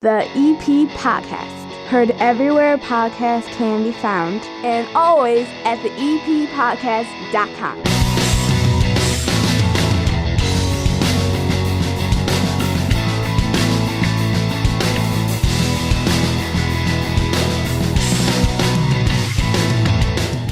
The EP Podcast. Heard everywhere podcasts can be found, and always at theeppodcast.com.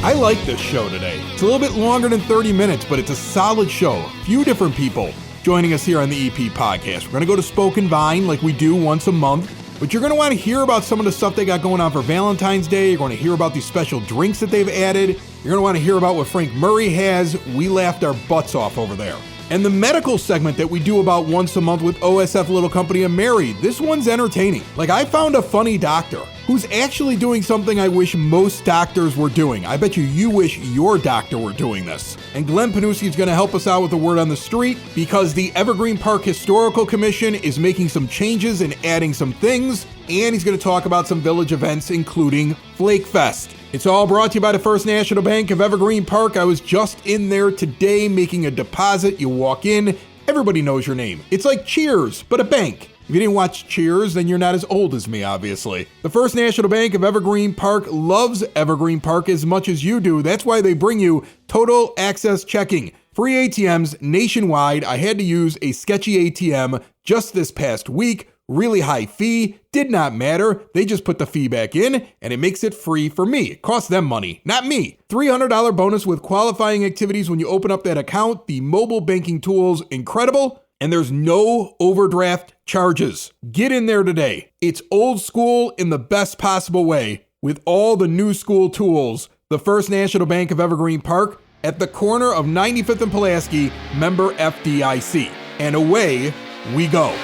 I like this show today. It's a little bit longer than 30 minutes, but it's a solid show. A few different people joining us here on the EP Podcast. We're going to go to Spoken Vine like we do once a month, but you're going to want to hear about some of the stuff they got going on for Valentine's Day. You're going to hear about these special drinks that they've added. You're going to want to hear about what Frank Murray has. We laughed our butts off over there. And the medical segment that we do about once a month with OSF Little Company of Mary. This one's entertaining. Like, I found a funny doctor who's actually doing something I wish most doctors were doing. I bet you wish your doctor were doing this. And Glenn Panucci is going to help us out with the word on the street because the Evergreen Park Historical Commission is making some changes and adding some things. And he's going to talk about some village events, including Flake Fest. It's all brought to you by the First National Bank of Evergreen Park. I was just in there today making a deposit. You walk in, everybody knows your name. It's like Cheers, but a bank. If you didn't watch Cheers, then you're not as old as me, obviously. The First National Bank of Evergreen Park loves Evergreen Park as much as you do. That's why they bring you total access checking. Free ATMs nationwide. I had to use a sketchy ATM just this past week. Really high fee, did not matter. They just put the fee back in and it makes it free for me. It costs them money, not me. $300 bonus with qualifying activities when you open up that account. The mobile banking tool's incredible and there's no overdraft charges. Get in there today. It's old school in the best possible way with all the new school tools. The First National Bank of Evergreen Park at the corner of 95th and Pulaski, member FDIC. And away we go.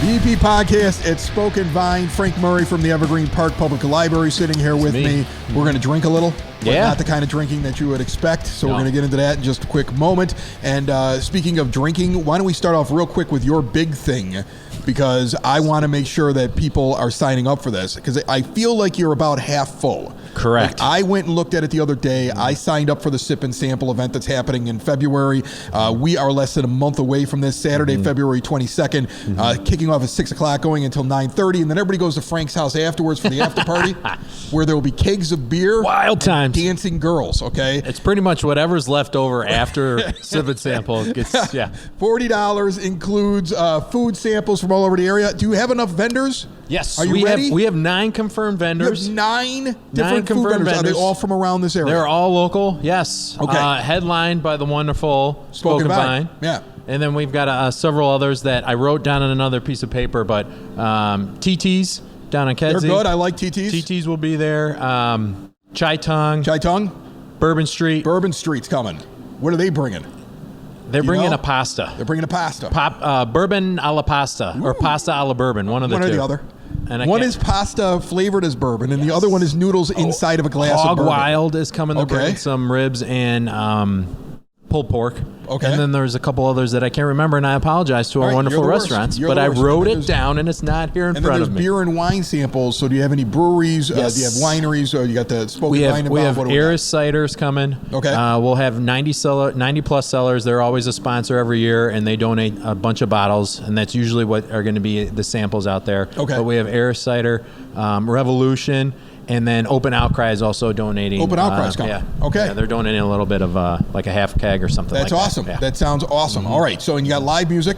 The EP Podcast at Spoken Vine. Frank Murray from the Evergreen Park Public Library sitting here with me. We're going to drink a little. Yeah. Not the kind of drinking that you would expect, so we're going to get into that in just a quick moment. And speaking of drinking, why don't we start off real quick with your big thing, because I want to make sure that people are signing up for this, because I feel like you're about half full. Correct. Like, I went and looked at it the other day. I signed up for the Sip and Sample event that's happening in February. We are less than a month away from this, Saturday, February 22nd, kicking off at 6 o'clock, going until 9:30, and then everybody goes to Frank's house afterwards for the after party, where there will be kegs of beer. Wild times. Dancing girls, okay? It's pretty much whatever's left over after Sip and Sample gets, $40 includes food samples from all over the area. Do you have enough vendors? Yes. Are you ready? We have 9 confirmed vendors. You have 9 different food vendors. Are they all from around this area? They're all local, yes. Okay. Headlined by the wonderful Spoken Vine. Yeah. And then we've got several others that I wrote down on another piece of paper, but TT's down on Kedzie. They're good. I like TT's. TT's will be there. Chai Tung. Bourbon Street. Bourbon Street's coming. What are they bringing? They're bringing a pasta. They're bringing a pasta. Bourbon a la pasta. Ooh. Or pasta a la bourbon. One of the two. One or the other. And one is pasta flavored as bourbon, and the other one is noodles inside of a glass of bourbon. Hog Wild is coming to bring some ribs and pulled pork. Okay. And then there's a couple others that I can't remember, and I apologize to our wonderful restaurants. But I wrote it down, and it's not here in front of me. And then there's beer and wine samples. So do you have any breweries? Yes. Do you have wineries? Or you got the Spoken Vine? We have Eris ciders coming. Okay. We'll have 90 plus sellers. They're always a sponsor every year, and they donate a bunch of bottles, and that's usually what are going to be the samples out there. Okay. But we have Eris cider, Revolution. And then Open Outcry is also donating. Open Outcry's coming. Yeah. Okay. Yeah, they're donating a little bit of like a half keg or something like that. That's awesome. Yeah. That sounds awesome. All right. So, and you got live music,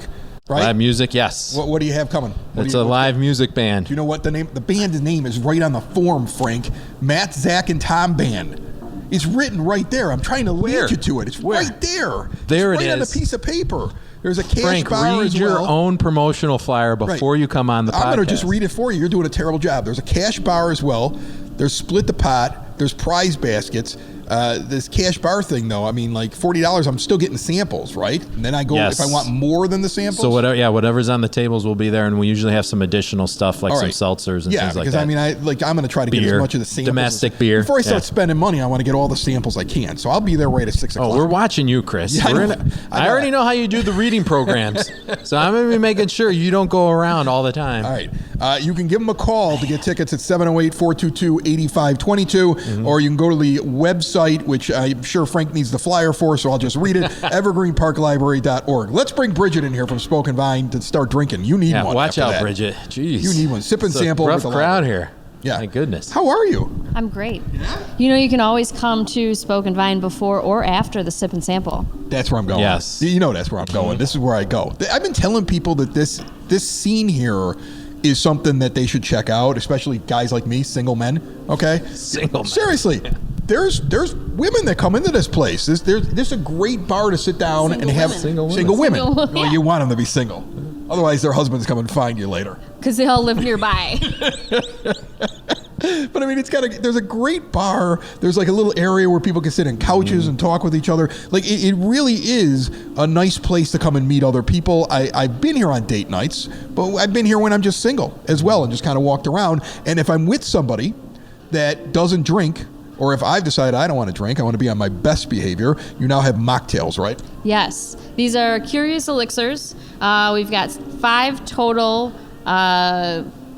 right? Live music, yes. What do you have coming? It's a live music band. Do you know what the name? The band's name is right on the form, Frank. Matt, Zach, and Tom Band. It's written right there. I'm trying to lead you to it. It's right there. There it is. Right on a piece of paper. There's a cash Frank, bar read as well. your own promotional flyer before you come on the podcast. I'm going to just read it for you. You're doing a terrible job. There's a cash bar as well. There's Split the Pot. There's prize baskets. This cash bar thing, though, I mean, like $40, I'm still getting samples, right? And then I go, if I want more than the samples. So whatever's on the tables will be there, and we usually have some additional stuff like some seltzers and things like that. Yeah, because I mean, I'm going to try to get as much of the samples. Domestic beer. Before I start spending money, I want to get all the samples I can. So I'll be there right at 6 o'clock. Oh, we're watching you, Chris. Yeah, I already know how you do the reading programs, so I'm going to be making sure you don't go around all the time. All right. You can give them a call to get tickets at 708-422-8522, or you can go to the website website, which I'm sure Frank needs the flyer for, so I'll just read it, evergreenparklibrary.org. Let's bring Bridget in here from Spoken Vine to start drinking. You need one. Watch out, that. Bridget. Jeez. You need one. Sip and sample. Rough with a crowd lime. here. Yeah. My goodness. How are you? I'm great. You know, you can always come to Spoken Vine before or after the sip and sample. That's where I'm going. Yes. You know that's where I'm going. This is where I go. I've been telling people that this scene here is something that they should check out, especially guys like me, single men. Okay? Single men. Seriously. There's women that come into this place. There's a great bar to sit down and have Single women. single women. Single- Well, you want them to be single. Otherwise, their husbands come and find you later. Because they all live nearby. But I mean, there's a great bar. There's like a little area where people can sit in couches and talk with each other. Like it really is a nice place to come and meet other people. I've been here on date nights, but I've been here when I'm just single as well and just kind of walked around. And if I'm with somebody that doesn't drink, or if I've decided I don't want to drink, I want to be on my best behavior, you now have mocktails, right? Yes. These are Curious Elixirs. We've got 5 total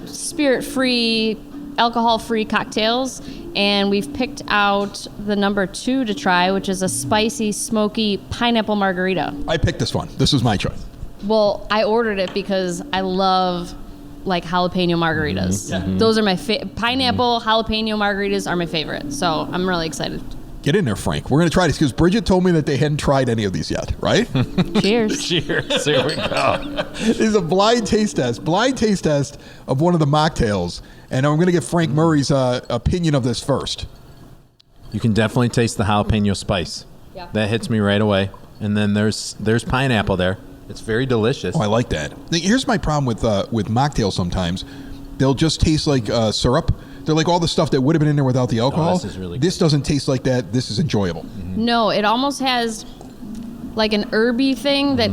spirit-free, alcohol-free cocktails, and we've picked out the number 2 to try, which is a spicy, smoky pineapple margarita. I picked this one. This was my choice. Well, I ordered it because I love like jalapeno margaritas. Those are my pineapple jalapeno margaritas are my favorite. So I'm really excited. Get in there, Frank. We're going to try this because Bridget told me that they hadn't tried any of these yet, right? Cheers. Cheers. Here we go. This is a blind taste test of one of the mocktails. And I'm going to get Frank Murray's opinion of this first. You can definitely taste the jalapeno spice. Yeah. That hits me right away. And then there's pineapple there. It's very delicious. Oh, I like that. Here's my problem with mocktails sometimes. They'll just taste like syrup. They're like all the stuff that would have been in there without the alcohol. this is really This doesn't taste like that. This is enjoyable. No, it almost has like an herby thing that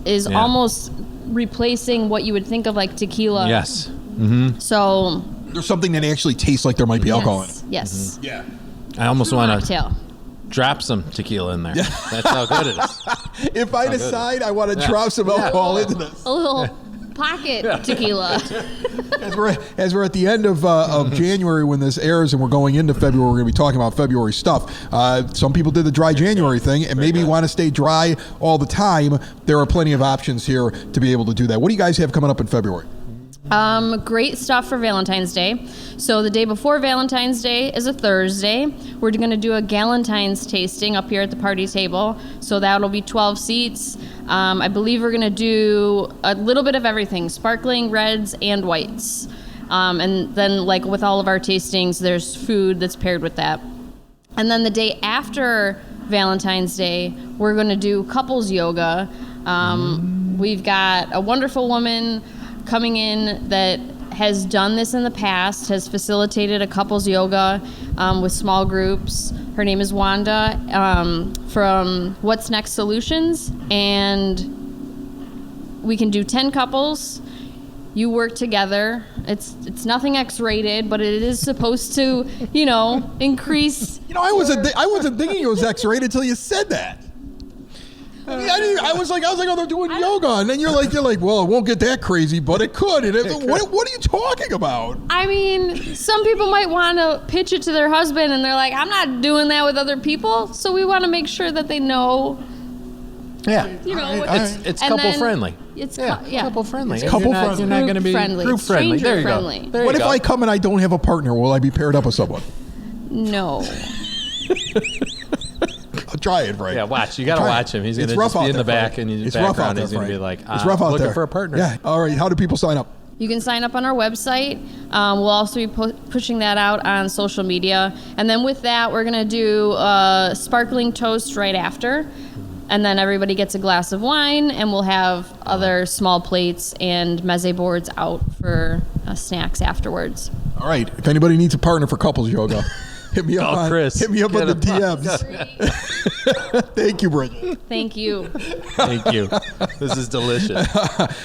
is almost replacing what you would think of like tequila. Yes. So There's something that actually tastes like there might be alcohol in it. yes. Yeah. I almost want to Cocktail. drop some tequila in there. That's how good it is. If I decide I want to drop some alcohol into this. A little pocket tequila. As we're at the end of January when this airs and we're going into February, we're going to be talking about February stuff. Some people did the dry January thing and maybe want to stay dry all the time. There are plenty of options here to be able to do that. What do you guys have coming up in February? Great stuff for Valentine's Day. So the day before Valentine's Day is a Thursday. We're going to do a Galentine's tasting up here at the party table. So that'll be 12 seats. I believe we're going to do a little bit of everything, sparkling, reds, and whites. And then like with all of our tastings, there's food that's paired with that. And then the day after Valentine's Day, we're going to do couples yoga. We've got a wonderful woman coming in that has done this in the past, has facilitated a couples yoga with small groups. Her name is Wanda from What's Next Solutions, and we can do 10 couples. You work together. It's nothing X-rated, but it is supposed to, increase. I wasn't thinking it was X-rated until you said that. I was like, oh, they're doing yoga, and then you're like, well, it won't get that crazy, but it could. And what are you talking about? I mean, some people might want to pitch it to their husband, and they're like, I'm not doing that with other people. So we want to make sure that they know. Yeah, It's couple friendly. It's couple friendly. It's couple friendly. You're not going to be group friendly. There you go. Friendly. There you what if go. I come and I don't have a partner? Will I be paired up with someone? No. I'll try it, Frank. Yeah, watch. You got to watch him. He's going to just be in the back and in the background. He's going to be like, it's rough out looking there. for a partner. Yeah. All right. How do people sign up? You can sign up on our website. We'll also be pushing that out on social media. And then with that, we're going to do sparkling toast right after. And then everybody gets a glass of wine, and we'll have other small plates and meze boards out for snacks afterwards. All right. If anybody needs a partner for couples yoga, hit me up. Chris. Hit me up on the DMs. Thank you, Bridget. Thank you. Thank you. This is delicious.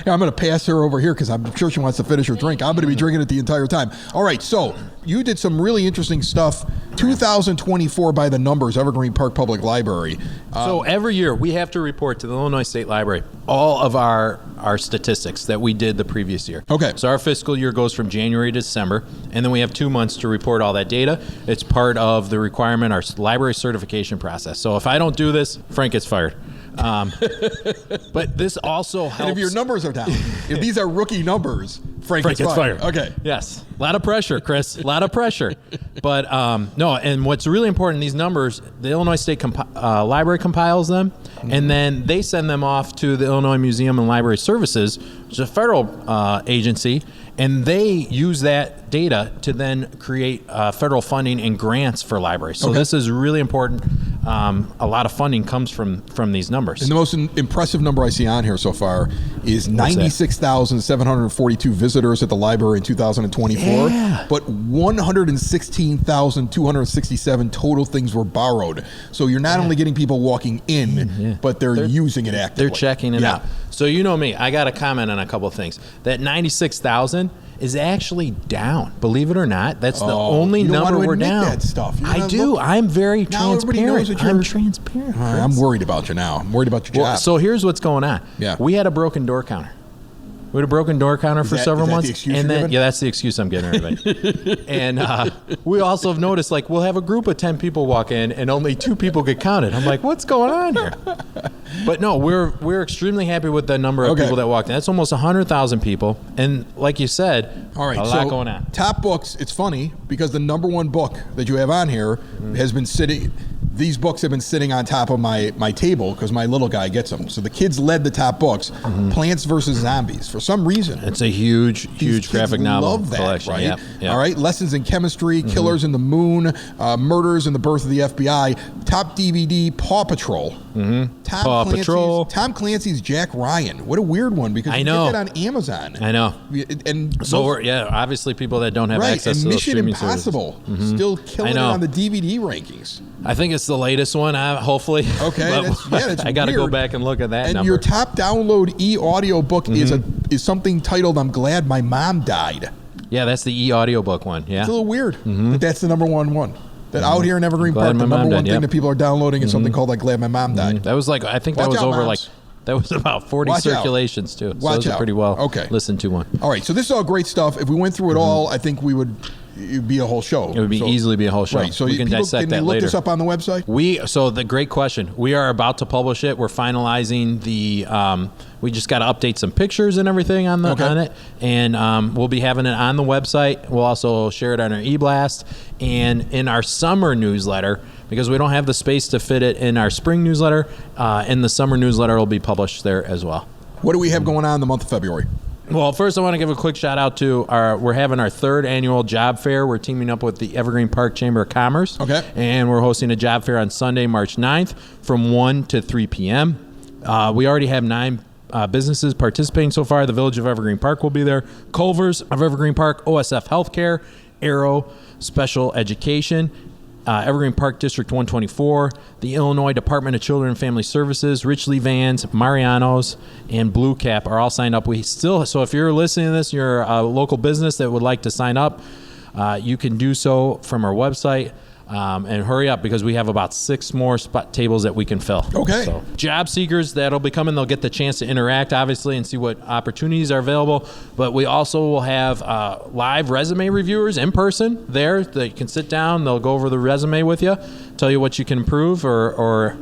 I'm going to pass her over here because I'm sure she wants to finish her drink. I'm going to be drinking it the entire time. All right. So you did some really interesting stuff 2024 by the numbers, Evergreen Park Public Library. So every year we have to report to the Illinois State Library all of our statistics that we did the previous year. Okay. So our fiscal year goes from January to December, and then we have 2 months to report all that data. It's part of the requirement, our library certification process. So if I don't do this, Frank gets fired. But this also helps. And if your numbers are down, if these are rookie numbers, Frank gets fired. Okay. Yes. A lot of pressure, Chris. A lot of pressure. But no, and what's really important in these numbers, the Illinois State Library compiles them, and then they send them off to the Illinois Museum and Library Services, which is a federal agency, and they use that data to then create federal funding and grants for libraries. So this is really important. A lot of funding comes from these numbers. And the most impressive number I see on here so far is 96,742 visitors at the library in 2024, but 116,267 total things were borrowed. So you're not only getting people walking in, but they're using it actively. They're checking it out. So you know me, I got to comment on a couple of things. That 96,000 is actually down. Believe it or not, that's the only number we're down. That stuff. I do. I'm very transparent. I'm transparent. I'm worried about you now. I'm worried about your job. So here's what's going on. Yeah. We had a broken door counter. We had a broken door counter for several months. The excuse you're giving? Yeah, that's the excuse I'm giving everybody. And we also have noticed, like, we'll have a group of 10 people walk in and only 2 people get counted. I'm like, what's going on here? But no, we're extremely happy with the number of people that walked in. That's almost 100,000 people. And like you said, a lot going on. Top books, it's funny because the number one book that you have on here has been sitting. These books have been sitting on top of my table because my little guy gets them. So the kids led the top books, Plants vs. Zombies. For some reason. It's a huge graphic novel love that, collection. Right? Yep. All right. Lessons in Chemistry, Killers in the Moon, Murders and the Birth of the FBI, top DVD, Paw Patrol. Tom Clancy's Jack Ryan. What a weird one because you get that on Amazon. I know. And so obviously people that don't have access to those streaming services. Mission Impossible still killing it on the DVD rankings. I think it's the latest one, hopefully. Okay, that's I got to go weird. back and look at that and number. Your top download e-audio book is something titled "I'm Glad My Mom Died." Yeah, that's the e-audiobook one. Yeah, it's a little weird. But that's the number one. That out here in Evergreen Park, the number one thing that people are downloading is something called "I'm Glad My Mom Died." That was I think that was over that was about 40 circulations too. So it was a pretty well listened to one. All right, so this is all great stuff. If we went through it all, I think it'd be a whole show. It would easily be a whole show. Right. So we can dissect that later. Can you look this up on the website? So the great question. We are about to publish it. We're finalizing the. We just got to update some pictures and everything on it, and we'll be having it on the website. We'll also share it on our e-blast and in our summer newsletter because we don't have the space to fit it in our spring newsletter. And the summer newsletter will be published there as well. What do we have going on in the month of February? Well, first I want to give a quick shout out to we're having our 3rd annual job fair. We're teaming up with the Evergreen Park Chamber of Commerce. Okay. And we're hosting a job fair on Sunday, March 9th from 1 to 3 p.m. We already have 9 businesses participating so far. The Village of Evergreen Park will be there. Culver's of Evergreen Park, OSF Healthcare, Arrow Special Education, Evergreen Park District 124, the Illinois Department of Children and Family Services, Richley Vans, Mariano's, and Blue Cap are all signed up. So if you're listening to this, you're a local business that would like to sign up, you can do so from our website. And hurry up because we have about 6 more spot tables that we can fill. Okay. So job seekers that'll be coming, they'll get the chance to interact, obviously, and see what opportunities are available. But we also will have live resume reviewers in person there. They can sit down, they'll go over the resume with you, tell you what you can improve or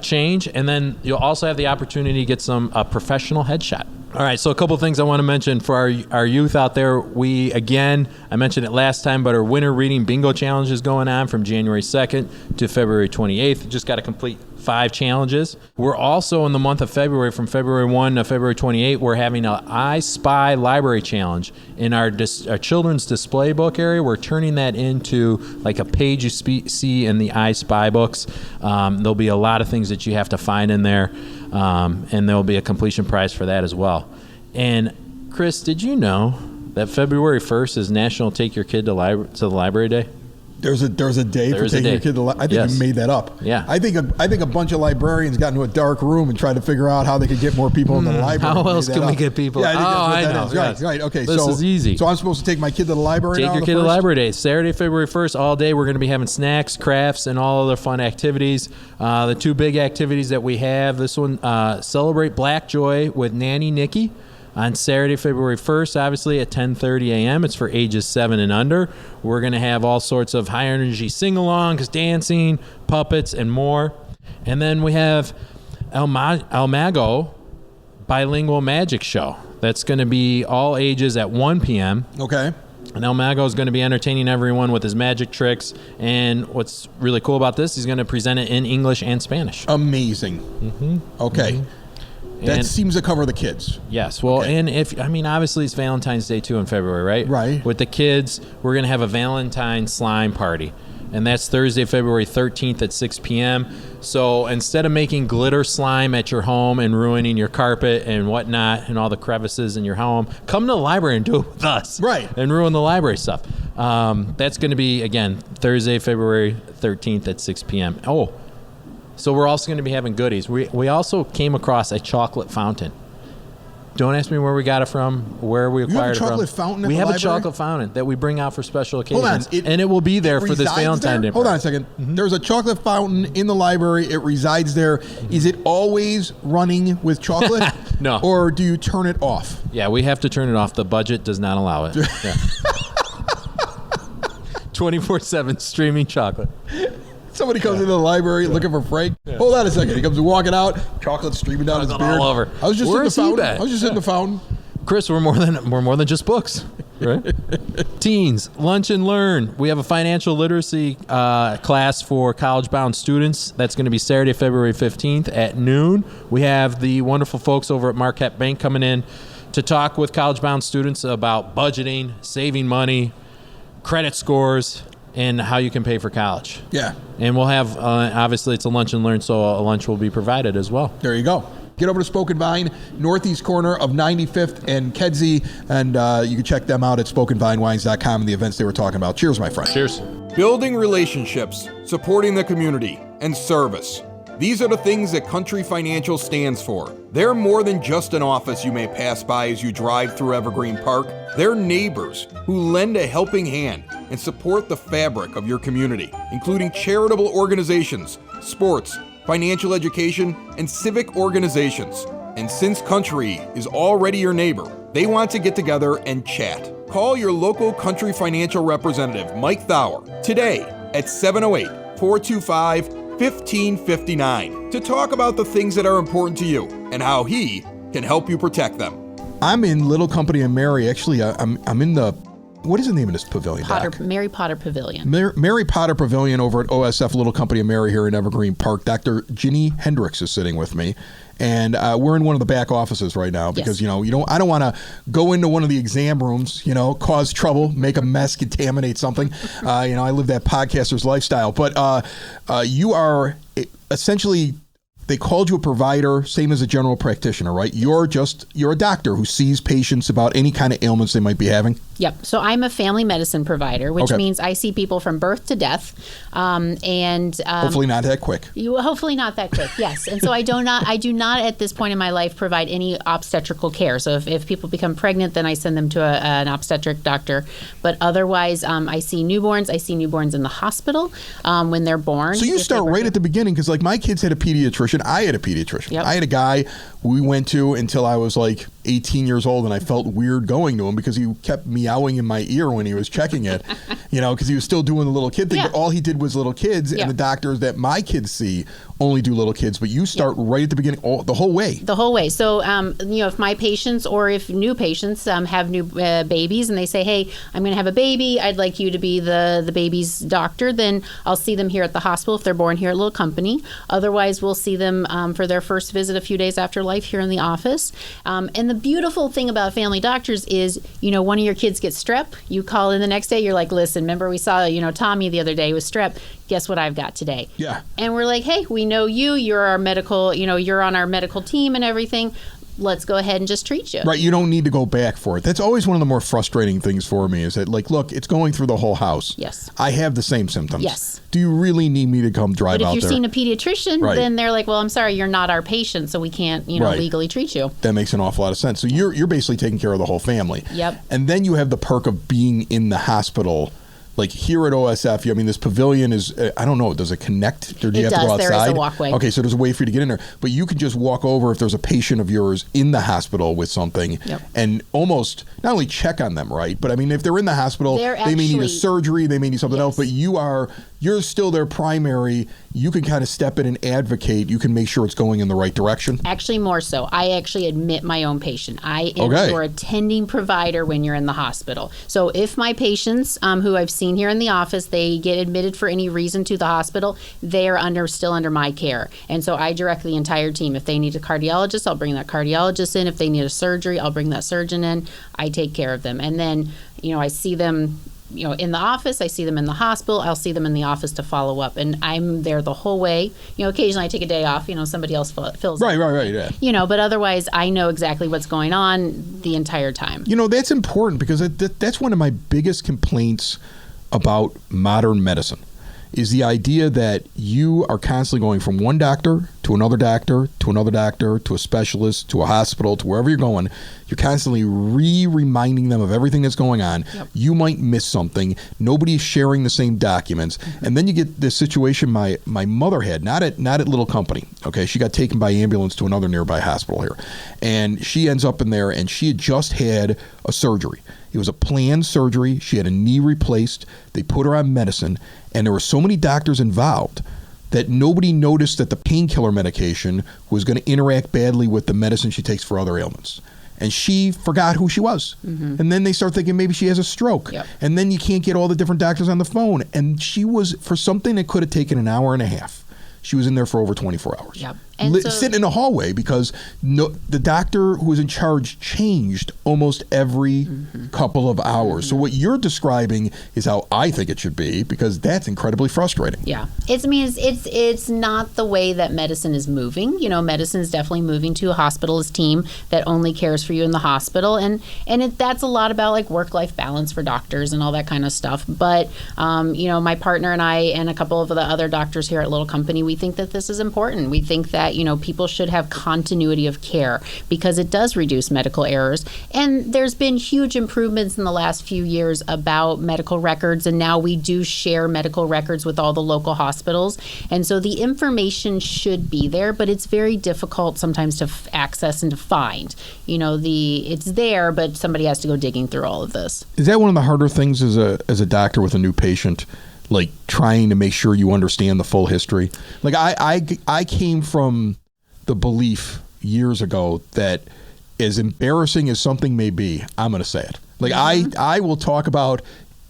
change, and then you'll also have the opportunity to get some professional headshot. All right, so a couple things I want to mention for our youth out there. I mentioned it last time, but our Winter Reading Bingo Challenge is going on from January 2nd to February 28th. Just got to complete 5 challenges. We're also in the month of February, from February 1 to February 28, we're having an I Spy Library Challenge. In our children's display book area, we're turning that into like a page you see in the I Spy books. There'll be a lot of things that you have to find in there, and there'll be a completion prize for that as well. And Chris, did you know that February 1st is National Take Your Kid to the Library Day? There's a day for taking your kid to the library. I think you made that up. Yeah. I think a bunch of librarians got into a dark room and tried to figure out how they could get more people in the library. How else can we get people? Yeah, I think know. Yes. Right. Okay. This is easy. So I'm supposed to take my kid to the library. Take your kid to the library day. Saturday, February 1st, all day. We're going to be having snacks, crafts, and all other fun activities. The two big activities that we have. This one, Celebrate Black Joy with Nanny Nikki. On Saturday, February 1st, obviously at 10:30 a.m. It's for ages 7 and under. We're going to have all sorts of high-energy sing-alongs, dancing, puppets, and more. And then we have El Mago Bilingual Magic Show. That's going to be all ages at 1 p.m. Okay. And El Mago is going to be entertaining everyone with his magic tricks. And what's really cool about this, he's going to present it in English and Spanish. Amazing. Mm-hmm. Okay. Mm-hmm. That seems to cover the kids. Yes. Well, okay. And obviously it's Valentine's Day too in February, right? Right. With the kids, we're going to have a Valentine slime party. And that's Thursday, February 13th at 6 p.m. So instead of making glitter slime at your home and ruining your carpet and whatnot and all the crevices in your home, come to the library and do it with us. Right. And ruin the library stuff. That's going to be, again, Thursday, February 13th at 6 p.m. Oh, so we're also going to be having goodies. We also came across a chocolate fountain. Don't ask me where we got it from, where we acquired it from. You have a chocolate fountain at We the have library? a chocolate fountain that we bring out for special occasions. Hold on. And it will be there for this Valentine's Day. Hold on a second. Mm-hmm. There's a chocolate fountain in the library. It resides there. Is it always running with chocolate? No. Or do you turn it off? Yeah, we have to turn it off. The budget does not allow it. Yeah. 24/7 streaming chocolate. Somebody comes into the library looking for Frank. Yeah. Hold on a second. He comes walking out. Chocolate streaming down his beard. All over. I was just in the fountain. In the fountain. Chris, we're more than just books, right? Teens, lunch and learn. We have a financial literacy class for college-bound students. That's going to be Saturday, February 15th at noon. We have the wonderful folks over at Marquette Bank coming in to talk with college-bound students about budgeting, saving money, credit scores, and how you can pay for college. Yeah. And we'll have, obviously, it's a lunch and learn, so a lunch will be provided as well. There you go. Get over to Spoken Vine, northeast corner of 95th and Kedzie, and you can check them out at SpokenVineWines.com and the events they were talking about. Cheers, my friend. Cheers. Building relationships, supporting the community, and service. These are the things that Country Financial stands for. They're more than just an office you may pass by as you drive through Evergreen Park. They're neighbors who lend a helping hand and support the fabric of your community, including charitable organizations, sports, financial education, and civic organizations. And since Country is already your neighbor, they want to get together and chat. Call your local Country Financial representative, Mike Thauer, today at 708-425-1559 to talk about the things that are important to you and how he can help you protect them. I'm in Little Company of Mary. Actually, I'm in the, what is the name of this pavilion? Mary Potter Pavilion. Mary Potter Pavilion over at OSF Little Company of Mary here in Evergreen Park. Dr. Ginny Hendricks is sitting with me. And we're in one of the back offices right now because, yes. I don't want to go into one of the exam rooms, cause trouble, make a mess, contaminate something. I live that podcaster's lifestyle. But you are essentially, they called you a provider, same as a general practitioner, right? You're a doctor who sees patients about any kind of ailments they might be having. Yep. So I'm a family medicine provider, which means I see people from birth to death. Hopefully not that quick. Hopefully not that quick, yes. And so I do not at this point in my life provide any obstetrical care. So if people become pregnant, then I send them to an obstetric doctor. But otherwise, I see newborns. I see newborns in the hospital when they're born. So you start right at the beginning because like my kids had a pediatrician. I had a pediatrician. Yep. I had a guy we went to until I was like 18 years old, and I felt weird going to him because he kept meowing in my ear when he was checking it, because he was still doing the little kid thing, but all he did was little kids, and the doctors that my kids see only do little kids, but you start right at the beginning, the whole way. The whole way. So, if my patients or if new patients have new babies and they say, hey, I'm going to have a baby, I'd like you to be the baby's doctor, then I'll see them here at the hospital if they're born here at Little Company. Otherwise, we'll see them for their first visit a few days after life here in the office. And the beautiful thing about family doctors is, one of your kids gets strep, you call in the next day, you're like, listen, remember we saw, Tommy the other day with strep, guess what I've got today? Yeah. And we're like, hey, we know you're our medical, you're on our medical team and everything. let's go ahead and just treat you. Right, you don't need to go back for it. That's always one of the more frustrating things for me is that, like, look, it's going through the whole house. Yes. I have the same symptoms. Yes. Do you really need me to come drive out there? But if you're seeing a pediatrician, Right. then they're like, well, I'm sorry, you're not our patient, so we can't, Right. legally treat you. That makes an awful lot of sense. So you're basically taking care of the whole family. Yep. And then you have the perk of being in the hospital. Like here at OSF, I mean, this pavilion is, I don't know, does it connect? Or do you It have to go does. outside? There is a walkway. Okay, so there's a way for you to get in there. But you can just walk over if there's a patient of yours in the hospital with something and almost not only check on them, right? But I mean, if they're in the hospital, they may need a surgery, they may need something else, but you're still their primary. You can kind of step in and advocate. You can make sure it's going in the right direction. Actually, more so. I actually admit my own patient. I am your attending provider when you're in the hospital. So if my patients who I've seen here in the office, they get admitted for any reason to the hospital, they are still under my care. And so I direct the entire team. If they need a cardiologist, I'll bring that cardiologist in. If they need a surgery, I'll bring that surgeon in. I take care of them. And then, I see them in the office, I see them in the hospital, I'll see them in the office to follow up. And I'm there the whole way. Occasionally I take a day off, somebody else fills Right, yeah. But otherwise I know exactly what's going on the entire time. That's important because that's one of my biggest complaints about modern medicine is the idea that you are constantly going from one doctor to another doctor to another doctor to a specialist to a hospital to wherever you're going. You're constantly reminding them of everything that's going on. Yep. You might miss something. Nobody's sharing the same documents. Mm-hmm. And then you get this situation my mother had, not at Little Company. Okay, she got taken by ambulance to another nearby hospital here. And she ends up in there and she had just had a surgery. It was a planned surgery. She had a knee replaced. They put her on medicine. And there were so many doctors involved that nobody noticed that the painkiller medication was going to interact badly with the medicine she takes for other ailments. And she forgot who she was. Mm-hmm. And then they start thinking maybe she has a stroke. Yep. And then you can't get all the different doctors on the phone. And she was, for something that could have taken an hour and a half, she was in there for over 24 hours. Yep. Sitting in a hallway because the doctor who was in charge changed almost every couple of hours. So what you're describing is how I think it should be because that's incredibly frustrating. Yeah. It's not the way that medicine is moving. Medicine is definitely moving to a hospitalist team that only cares for you in the hospital. And that's a lot about like work-life balance for doctors and all that kind of stuff. But, my partner and I and a couple of the other doctors here at Little Company, we think that this is important. We think that people should have continuity of care because it does reduce medical errors. And there's been huge improvements in the last few years about medical records. And now we do share medical records with all the local hospitals. And so the information should be there, but it's very difficult sometimes to access and to find. It's there, but somebody has to go digging through all of this. Is that one of the harder things as a doctor with a new patient? Like trying to make sure you understand the full history. Like I came from the belief years ago that as embarrassing as something may be, I'm going to say it. Like I will talk about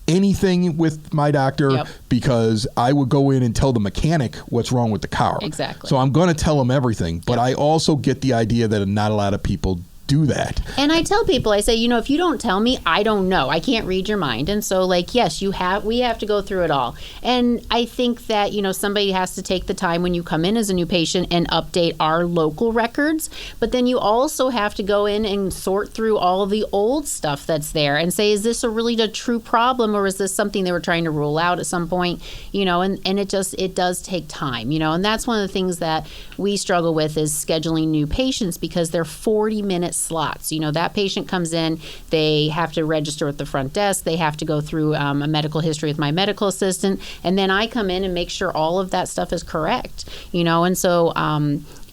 anything with my doctor because I would go in and tell the mechanic what's wrong with the car. Exactly. So I'm going to tell him everything, but I also get the idea that not a lot of people do that. And I tell people, I say, if you don't tell me, I don't know. I can't read your mind. And so yes, we have to go through it all. And I think that, somebody has to take the time when you come in as a new patient and update our local records. But then you also have to go in and sort through all the old stuff that's there and say, is this really a true problem or is this something they were trying to rule out at some point? And it does take time, and that's one of the things that we struggle with is scheduling new patients because they're 40-minute slots. That patient comes in, they have to register at the front desk, they have to go through a medical history with my medical assistant, and then I come in and make sure all of that stuff is correct. And so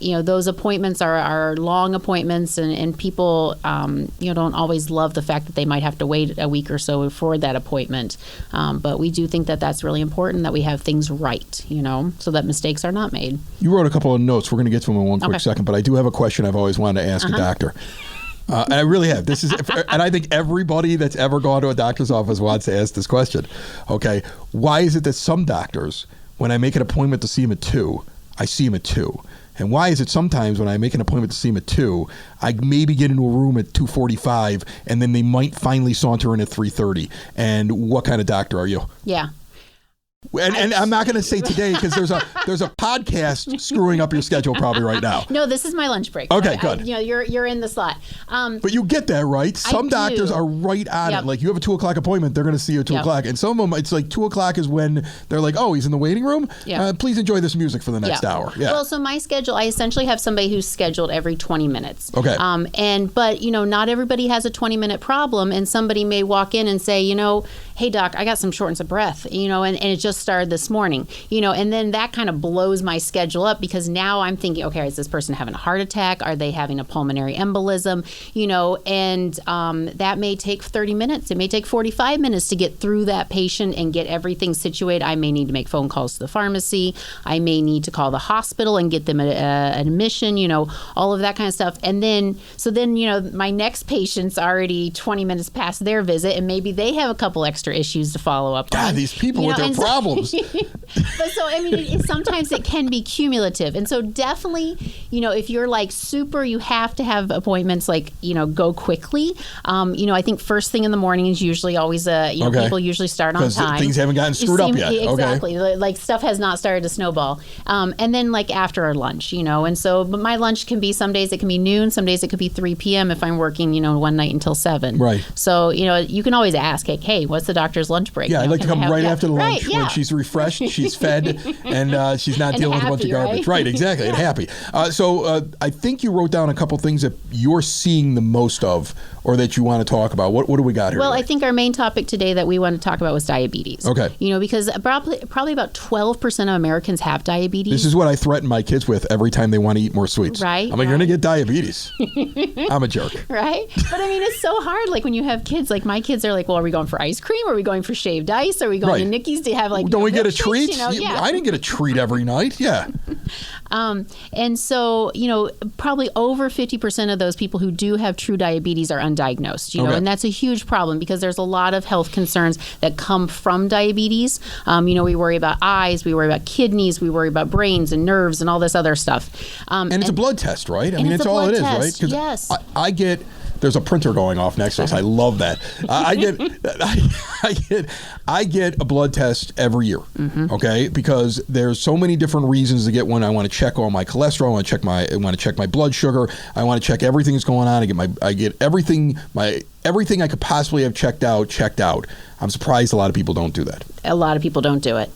those appointments are long appointments, and people don't always love the fact that they might have to wait a week or so for that appointment. But we do think that that's really important that we have things right, so that mistakes are not made. You wrote a couple of notes. We're going to get to them in one quick second, but I do have a question I've always wanted to ask a doctor. And I really have. And I think everybody that's ever gone to a doctor's office wants to ask this question. Okay, why is it that some doctors, when I make an appointment to see him at 2, I see him at 2? And why is it sometimes when I make an appointment to see him at 2, I maybe get into a room at 2:45, and then they might finally saunter in at 3:30? And what kind of doctor are you? Yeah. And I'm not going to say today because there's a podcast screwing up your schedule probably right now. No, this is my lunch break. Okay, good. You're in the slot. But you get that, right? Some doctors are right on it. Like you have a 2:00 appointment, they're going to see you at 2:00. And some of them, it's like 2:00 is when they're like, oh, he's in the waiting room. Please enjoy this music for the next hour. Yeah. Well, so my schedule, I essentially have somebody who's scheduled every 20 minutes. Okay. But not everybody has a 20-minute problem, and somebody may walk in and say, hey doc, I got some shortness of breath, and it just started this morning, and then that kind of blows my schedule up because now I'm thinking, okay, is this person having a heart attack? Are they having a pulmonary embolism? And that may take 30 minutes. It may take 45 minutes to get through that patient and get everything situated. I may need to make phone calls to the pharmacy. I may need to call the hospital and get them an admission, all of that kind of stuff. And then, my next patient's already 20 minutes past their visit, and maybe they have a couple extra issues to follow up on. God, these people with their problems. But so, sometimes it can be cumulative. And so definitely, if you're like super, you have to have appointments go quickly. I think first thing in the morning is usually always, people usually start on time. Things haven't gotten screwed up yet. Exactly. Okay. Like stuff has not started to snowball. And then after our lunch, and so, but my lunch can be, some days it can be noon, some days it could be 3 p.m. if I'm working, one night until 7. Right. So, you can always ask, hey, what's the doctor's lunch break? Yeah, I'd like to come right after the lunch when she's refreshed, she's fed, and she's not dealing with a bunch of garbage. Right, exactly, and happy. So I think you wrote down a couple things that you're seeing the most of or that you want to talk about. What do we got here? Well, today? I think our main topic today that we want to talk about was diabetes. Okay. Because probably about 12% of Americans have diabetes. This is what I threaten my kids with every time they want to eat more sweets. Right. I'm like, you're going to get diabetes. I'm a jerk. Right. But it's so hard. Like when you have kids, like my kids are like, well, are we going for ice cream? Are we going for shaved ice? Are we going to Nicky's to have don't we get a treat? I didn't get a treat every night. Yeah. And so, probably over 50% of those people who do have true diabetes are undiagnosed, and that's a huge problem because there's a lot of health concerns that come from diabetes. We worry about eyes, we worry about kidneys, we worry about brains and nerves and all this other stuff. And it's a blood test, right? It's all it is, right? Yes. I get... There's a printer going off next to us. I love that. I get a blood test every year, okay? Because there's so many different reasons to get one. I want to check all my cholesterol. I want to check my blood sugar. I want to check everything that's going on. I get everything I could possibly have checked out. I'm surprised a lot of people don't do that. A lot of people don't do it.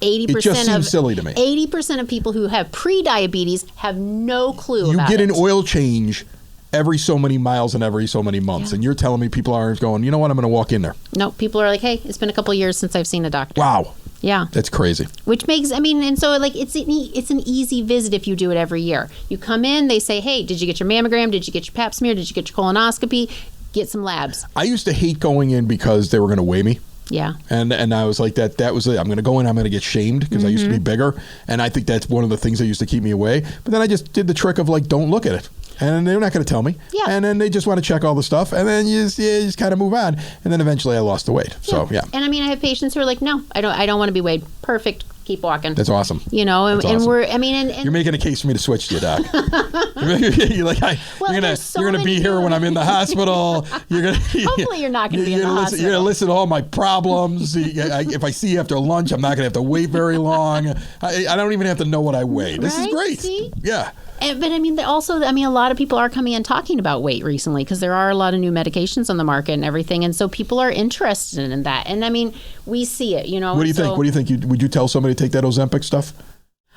80% it just seems silly to me. 80% of people who have pre-diabetes have no clue about it. You get an oil change every so many miles and every so many months. And you're telling me people aren't going, you know what, I'm going to walk in there. No, people are like, hey, it's been a couple of years since I've seen a doctor. Wow. Yeah. That's crazy. Which makes, and so it's an easy visit if you do it every year. You come in, they say, hey, did you get your mammogram? Did you get your pap smear? Did you get your colonoscopy? Get some labs. I used to hate going in because they were going to weigh me. Yeah. And I was like, that was it. I'm going to go in, I'm going to get shamed because I used to be bigger. And I think that's one of the things that used to keep me away. But then I just did the trick of don't look at it. And they're not going to tell me. Yeah. And then they just want to check all the stuff. And then you just kind of move on. And then eventually I lost the weight. Yeah. So, yeah. And I have patients who are like, no, I don't want to be weighed. Perfect. Keep walking. That's awesome. And awesome. we're, and you're making a case for me to switch to you, Doc. You're like, you're gonna be here when I'm in the hospital. Hopefully you're not gonna be in the hospital. You're gonna listen to all my problems. If I see you after lunch, I'm not gonna have to wait very long. I don't even have to know what I weigh. This is great. See? Yeah. But a lot of people are coming and talking about weight recently because there are a lot of new medications on the market and everything, and so people are interested in that. And we see it, What do you think? What do you think? Would you tell somebody to take that Ozempic stuff?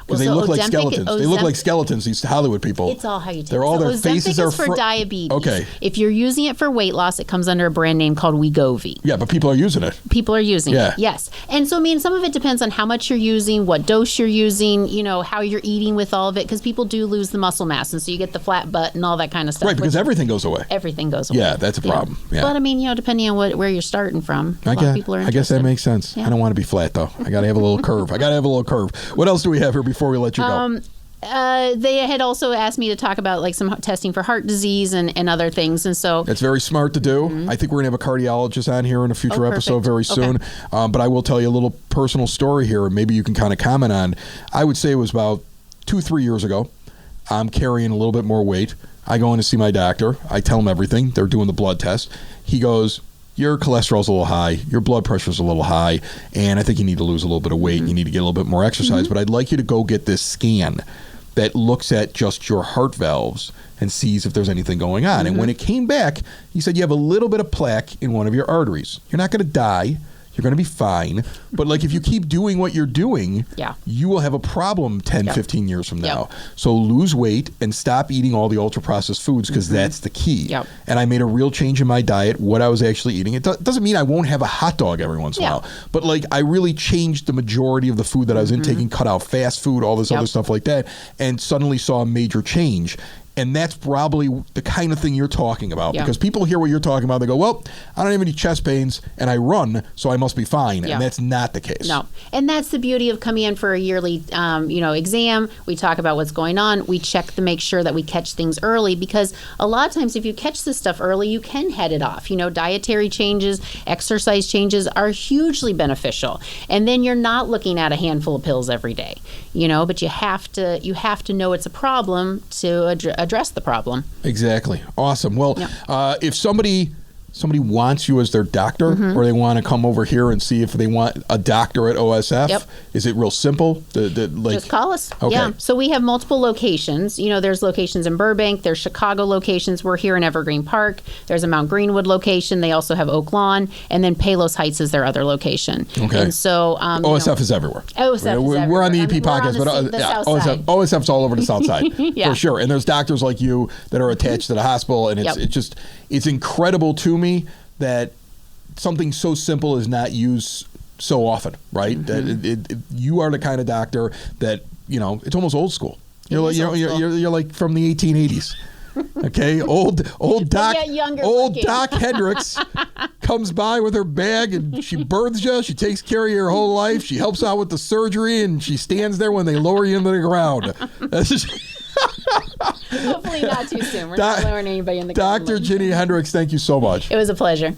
Because they look like skeletons. They look like skeletons, these Hollywood people. It's all how you take it. Their faces are for diabetes. Okay. If you're using it for weight loss, it comes under a brand name called Wegovy. Yeah, but people are using it. People are using it, yes. And so, some of it depends on how much you're using, what dose you're using, how you're eating with all of it, because people do lose the muscle mass, and so you get the flat butt and all that kind of stuff. Right, because everything goes away. Everything goes away. Yeah, that's a problem. Yeah. But, depending on where you're starting from, a lot of people are interested. I guess that makes sense. Yeah. I don't want to be flat, though. I got to have a little curve. What else do we have here before we let you go? They had also asked me to talk about some testing for heart disease and other things, and so that's very smart to do. I think we're gonna have a cardiologist on here in a future episode very soon. Okay. But I will tell you a little personal story here, and maybe you can kind of comment on. I would say it was about 2-3 years ago. I'm carrying a little bit more weight. I go in to see my doctor. I tell him everything. They're doing the blood test. He goes, your cholesterol's a little high, your blood pressure's a little high, and I think you need to lose a little bit of weight, and you need to get a little bit more exercise, but I'd like you to go get this scan that looks at just your heart valves and sees if there's anything going on. And when it came back, he said you have a little bit of plaque in one of your arteries. You're not going to die. You're going to be fine. But like if you keep doing what you're doing, you will have a problem 10, 15 years from now. So lose weight and stop eating all the ultra-processed foods because that's the key. And I made a real change in my diet, what I was actually eating. It doesn't mean I won't have a hot dog every once in a while. But like I really changed the majority of the food that I was intaking, cut out fast food, all this other stuff like that, and suddenly saw a major change. And that's probably the kind of thing you're talking about because people hear what you're talking about. They go, well, I don't have any chest pains and I run, so I must be fine. And that's not the case. No. And that's the beauty of coming in for a yearly, exam. We talk about what's going on. We check to make sure that we catch things early because a lot of times if you catch this stuff early, you can head it off. Dietary changes, exercise changes are hugely beneficial. And then you're not looking at a handful of pills every day, but you have to know it's a problem to address the problem. Exactly. Awesome. Well, if somebody wants you as their doctor or they want to come over here and see if they want a doctor at OSF, is it real simple? Just call us. Okay. Yeah. So we have multiple locations. There's locations in Burbank. There's Chicago locations. We're here in Evergreen Park. There's a Mount Greenwood location. They also have Oak Lawn. And then Palos Heights is their other location. Okay. And so OSF is everywhere. OSF is everywhere. We're on the EP podcast, but OSF's all over the south side. For sure. And there's doctors like you that are attached to the hospital. And it's incredible to me that something so simple is not used so often, right? That you are the kind of doctor that it's almost old school. You're like from the 1880s. Okay, old Doc Hendricks comes by with her bag and she births you. She takes care of your whole life. She helps out with the surgery and she stands there when they lower you into the ground. Hopefully not too soon. We're not lowering anybody in the ground. Dr. Ginny Hendricks, thank you so much. It was a pleasure.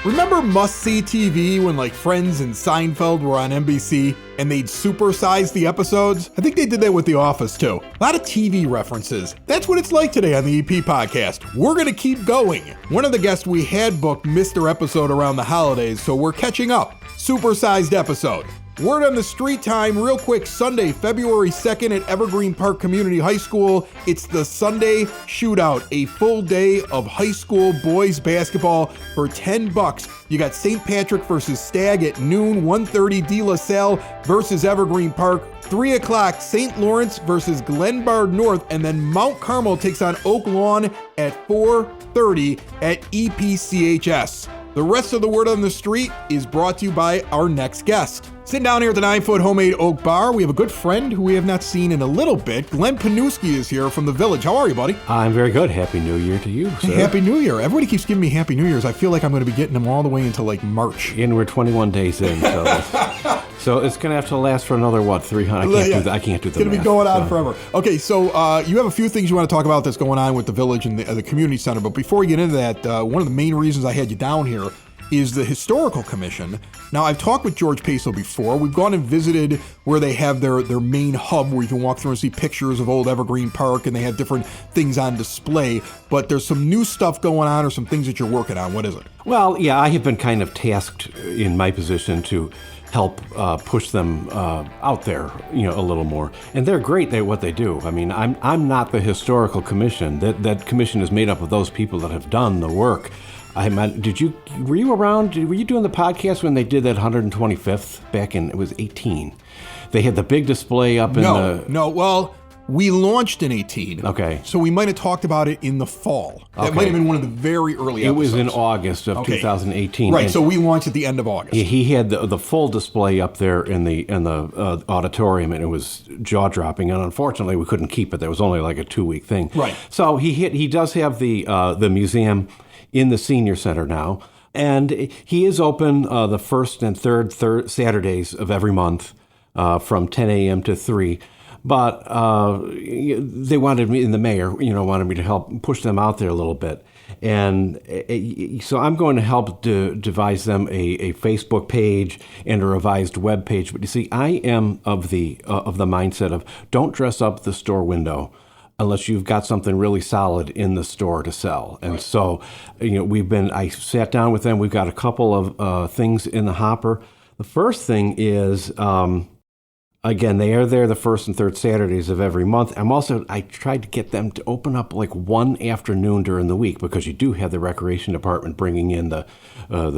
Remember must-see TV when like Friends and Seinfeld were on NBC and they'd supersize the episodes? I think they did that with The Office too. A lot of TV references. That's what it's like today on the EP podcast. We're going to keep going. One of the guests we had booked missed their episode around the holidays, so we're catching up. Supersized episode. Word on the street time, real quick, Sunday, February 2nd at Evergreen Park Community High School. It's the Sunday Shootout, a full day of high school boys basketball for $10. You got St. Patrick versus Stagg at noon, 1:30 De La Salle versus Evergreen Park, 3 o'clock St. Lawrence versus Glenbard North, and then Mount Carmel takes on Oak Lawn at 4:30 at EPCHS. The rest of the word on the street is brought to you by our next guest. Sitting down here at the 9-foot homemade oak bar, we have a good friend who we have not seen in a little bit. Glenn Panuski is here from the Village. How are you, buddy? I'm very good. Happy New Year to you, sir. Happy New Year. Everybody keeps giving me Happy New Year's. I feel like I'm going to be getting them all the way into like March. And we're 21 days in, so it's going to have to last for another, 300? I can't do the math. It's going to be going on forever. Okay, so you have a few things you want to talk about that's going on with the Village and the community center. But before we get into that, one of the main reasons I had you down here is the Historical Commission. Now, I've talked with George Peso before. We've gone and visited where they have their main hub where you can walk through and see pictures of old Evergreen Park, and they have different things on display. But there's some new stuff going on or some things that you're working on. What is it? Well, yeah, I have been kind of tasked in my position to help push them out there, a little more. And they're great at what they do. I mean, I'm not the Historical Commission. That commission is made up of those people that have done the work. Were you around? Were you doing the podcast when they did that 125th back in, it was 18? They had the big display up in No, well, we launched in 18. Okay. So we might have talked about it in the fall. That might have been one of the very early episodes. It was in August of 2018. Right, so we launched at the end of August. He had the full display up there in the auditorium, and it was jaw-dropping. And unfortunately, we couldn't keep it. That was only like a 2-week thing. Right. So he does have the museum in the senior center now, and he is open the first and third Saturdays of every month from 10 a.m. to 3. but they wanted me, and the mayor, wanted me to help push them out there a little bit. And so I'm going to help devise them a Facebook page and a revised web page. But you see, I am of the mindset of don't dress up the store window unless you've got something really solid in the store to sell. And so, I sat down with them. We've got a couple of things in the hopper. The first thing is, again, they are there the first and third Saturdays of every month. I tried to get them to open up like one afternoon during the week, because you do have the recreation department bringing in the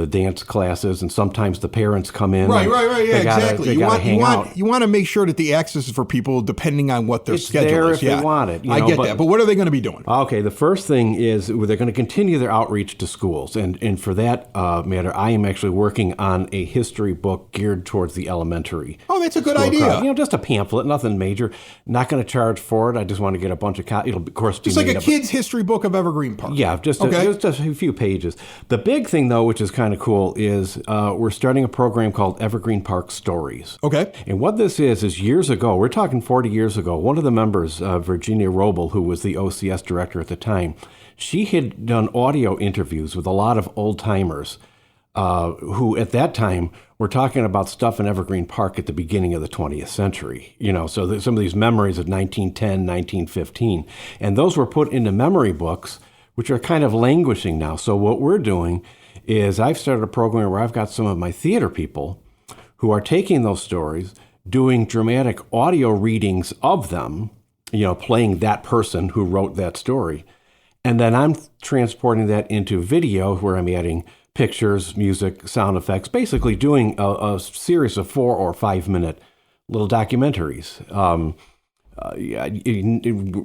dance classes, and sometimes the parents come in. Right. Yeah, exactly. You want to make sure that the access is for people depending on what their schedule there is. If they want it. I get that. But what are they going to be doing? Okay, the first thing is they're going to continue their outreach to schools. And for that matter, I am actually working on a history book geared towards the elementary. Oh, that's a good idea. Just a pamphlet, nothing major. Not going to charge for it. I just want to get a bunch of copies. It'll, of course, be just like a kid's history book of Evergreen Park. Yeah, just a few pages. The big thing, though, which is kind of cool, is we're starting a program called Evergreen Park Stories. Okay. And what this is years ago, we're talking 40 years ago, one of the members, Virginia Roble, who was the OCS director at the time, she had done audio interviews with a lot of old-timers who at that time were talking about stuff in Evergreen Park at the beginning of the 20th century. So some of these memories of 1910, 1915. And those were put into memory books, which are kind of languishing now. So what we're doing is I've started a program where I've got some of my theater people who are taking those stories, doing dramatic audio readings of them, playing that person who wrote that story. And then I'm transporting that into video where I'm adding pictures, music, sound effects, basically doing a series of 4 or 5 minute little documentaries.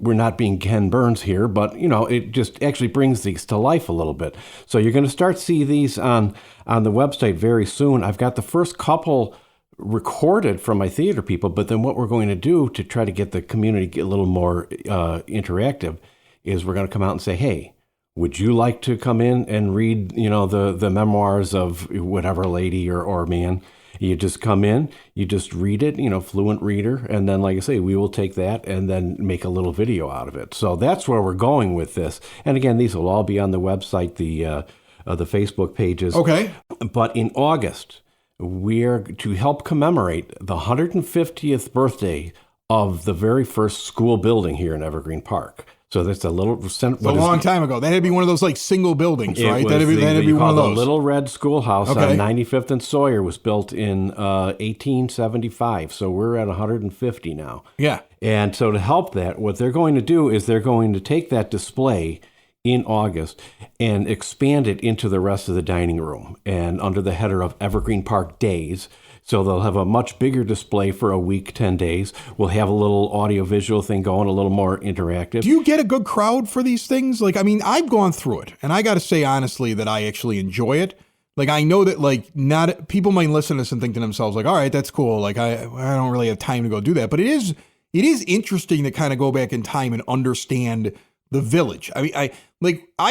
We're not being Ken Burns here, but it just actually brings these to life a little bit. So you're going to start see these on the website very soon. I've got the first couple recorded from my theater people, but then what we're going to do to try to get the community a little more interactive is we're going to come out and say, hey, would you like to come in and read, the memoirs of whatever lady or man? You just come in, you just read it, fluent reader, and then, like I say, we will take that and then make a little video out of it. So that's where we're going with this. And again, these will all be on the website, the Facebook pages. Okay. But in August, we're to help commemorate the 150th birthday of the very first school building here in Evergreen Park. So that's a long time ago. That had to be one of those like single buildings, right? That'd be one of those. The Little Red Schoolhouse on 95th and Sawyer was built in 1875. So we're at 150 now. Yeah. And so to help that, what they're going to do is they're going to take that display in August and expand it into the rest of the dining room, and under the header of Evergreen Park Days. So they'll have a much bigger display for a week, 10 days. We'll have a little audio-visual thing going, a little more interactive. Do you get a good crowd for these things? I've gone through it, and I got to say honestly that I actually enjoy it. I know that not people might listen to this and think to themselves, all right, that's cool. I don't really have time to go do that. But it is interesting to kind of go back in time and understand the village. I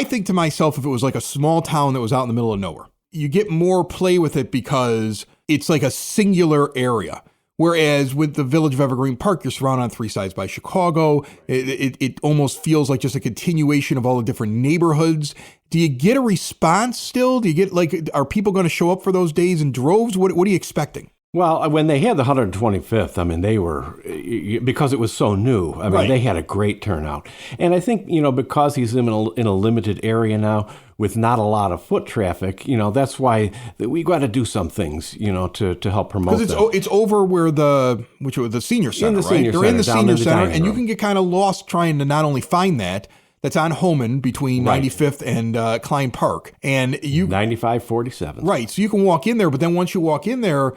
think to myself, if it was like a small town that was out in the middle of nowhere, you get more play with it because it's like a singular area. Whereas with the village of Evergreen Park, you're surrounded on 3 sides by Chicago. It almost feels like just a continuation of all the different neighborhoods. Do you get a response still? Do you get are people going to show up for those days in droves? What are you expecting? Well, when they had the 125th, they were, because it was so new, right. They had a great turnout. And I think, because he's in a limited area now with not a lot of foot traffic, that's why we got to do some things, to help promote them. Because it's over where the senior center, right? They're in the senior center, and you can get kind of lost trying to not only find that's on Homan between 95th and Klein Park. And 95-47. Right, so you can walk in there, but then once you walk in there,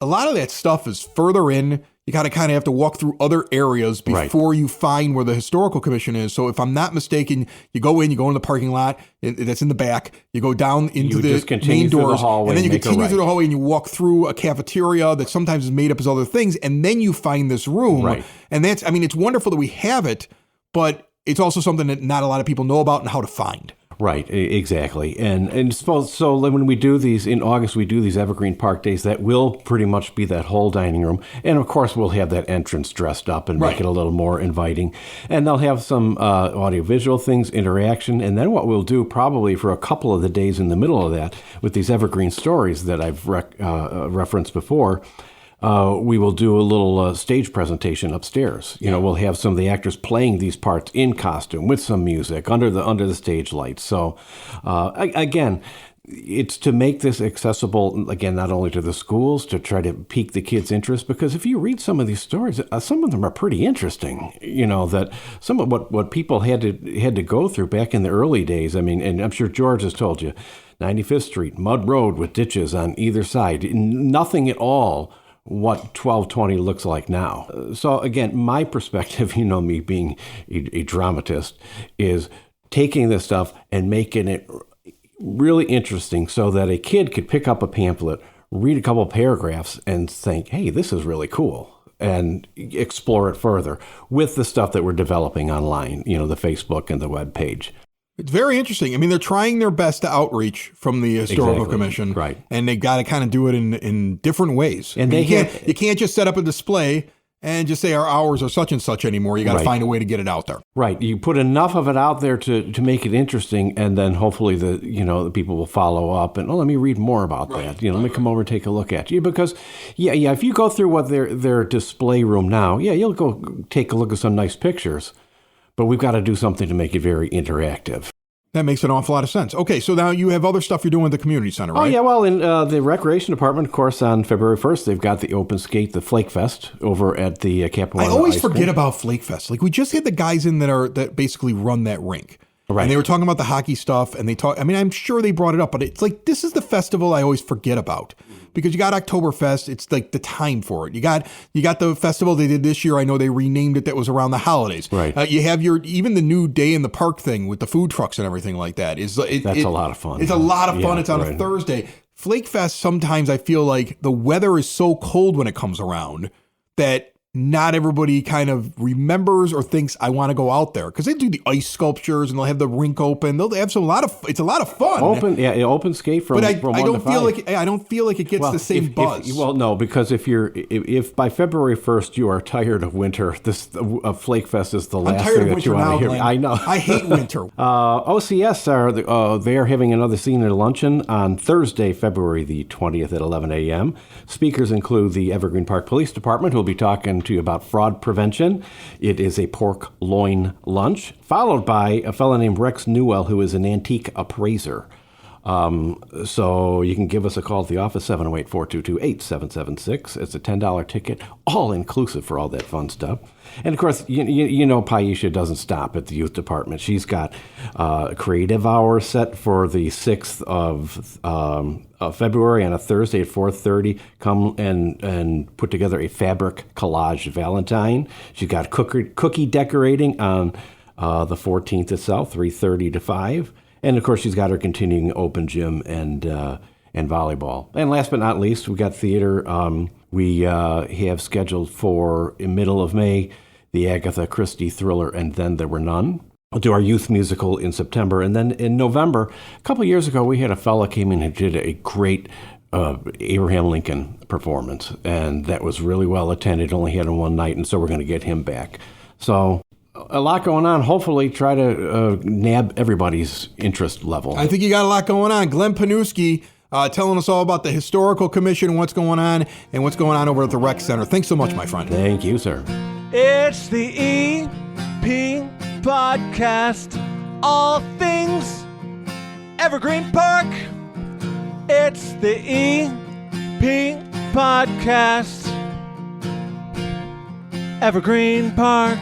a lot of that stuff is further in. You kind of have to walk through other areas before you find where the Historical Commission is. So if I'm not mistaken, you go in the parking lot that's in the back. You go down into the main doors, and then you continue through the hallway and you walk through a cafeteria that sometimes is made up as other things, and then you find this room. Right. And it's wonderful that we have it, but it's also something that not a lot of people know about and how to find. Right, exactly. And so when we do these, in August, we do these Evergreen Park Days, that will pretty much be that whole dining room. And of course, we'll have that entrance dressed up and make it a little more inviting. And they'll have some audiovisual things, interaction. And then what we'll do probably for a couple of the days in the middle of that, with these Evergreen stories that I've referenced before, we will do a little stage presentation upstairs. You know, we'll have some of the actors playing these parts in costume with some music under the stage lights. So, again, it's to make this accessible, again, not only to the schools, to try to pique the kids' interest, because if you read some of these stories, some of them are pretty interesting. You know, that some of what people had to go through back in the early days. I mean, and I'm sure George has told you, 95th Street, mud road with ditches on either side, nothing at all what 1220 looks like now. So again, my perspective, you know, me being a dramatist, is taking this stuff and making it really interesting so that a kid could pick up a pamphlet, read a couple paragraphs, and think, hey, this is really cool, and explore it further with the stuff that we're developing online, you know, the Facebook and the web page. It's very interesting. I mean, they're trying their best to outreach from the Historical Commission. Right. And they got to kind of do it in different ways. And I mean, you can't just set up a display and just say our hours are such and such anymore. You got to find a way to get it out there. Right. You put enough of it out there to make it interesting, and then hopefully the people will follow up and, let me read more about that. You know, let me come over and take a look at you. Because, if you go through what their display room now, you'll go take a look at some nice pictures. But we've got to do something to make it very interactive. That makes an awful lot of sense. Okay, so now you have other stuff you're doing at the community center, right? Oh, yeah. Well, in the Recreation Department, of course, on February 1st, they've got the Open Skate, the Flake Fest over at the Capital. I always forget about Flake Fest. Like, we just had the guys in that basically run that rink. Right. And they were talking about the hockey stuff, and I'm sure they brought it up, but it's like, this is the festival I always forget about, because you got Oktoberfest. It's like the time for it. You got the festival they did this year. I know they renamed it. That was around the holidays. Right. You have even the new day in the park thing with the food trucks and everything like that. That's a lot of fun. It's a lot of fun. It's on a Thursday. Flake Fest, sometimes I feel like the weather is so cold when it comes around that not everybody kind of remembers or thinks I want to go out there, because they do the ice sculptures and they'll have the rink open. They'll have it's a lot of fun. Open skate from. But I 1 to 5. I don't feel like it gets the same buzz. No, because if by February 1st you are tired of winter, this Flake Fest is the last thing that you want to hear. I know. I hate winter. OCS they are having another senior luncheon on Thursday, February the 20th at 11 a.m. Speakers include the Evergreen Park Police Department, who will be talking to you about fraud prevention. It is a pork loin lunch, followed by a fellow named Rex Newell, who is an antique appraiser. So you can give us a call at the office, 708-422-8776. It's a $10 ticket, all inclusive for all that fun stuff. And of course, you know, Paisha doesn't stop at the youth department. She's got a creative hour set for the 6th of February on a Thursday at 4:30. Come and put together a fabric collage Valentine. She's got cookie decorating on the 14th itself, 3:30 to 5. And of course, she's got her continuing open gym and volleyball. And last but not least, we got theater. We have scheduled for in middle of May the Agatha Christie thriller, And Then There Were None. We'll do our youth musical in September. And then in November, a couple of years ago, we had a fella came in who did a great Abraham Lincoln performance. And that was really well attended, only had him one night. And so we're going to get him back. So a lot going on. Hopefully try to nab everybody's interest level. I think you got a lot going on. Glenn Panuski telling us all about the Historical Commission, what's going on, and what's going on over at the Rec Center. Thanks so much, my friend. Thank you, sir. It's the EP Podcast. All things Evergreen Park. It's the EP Podcast. Evergreen Park.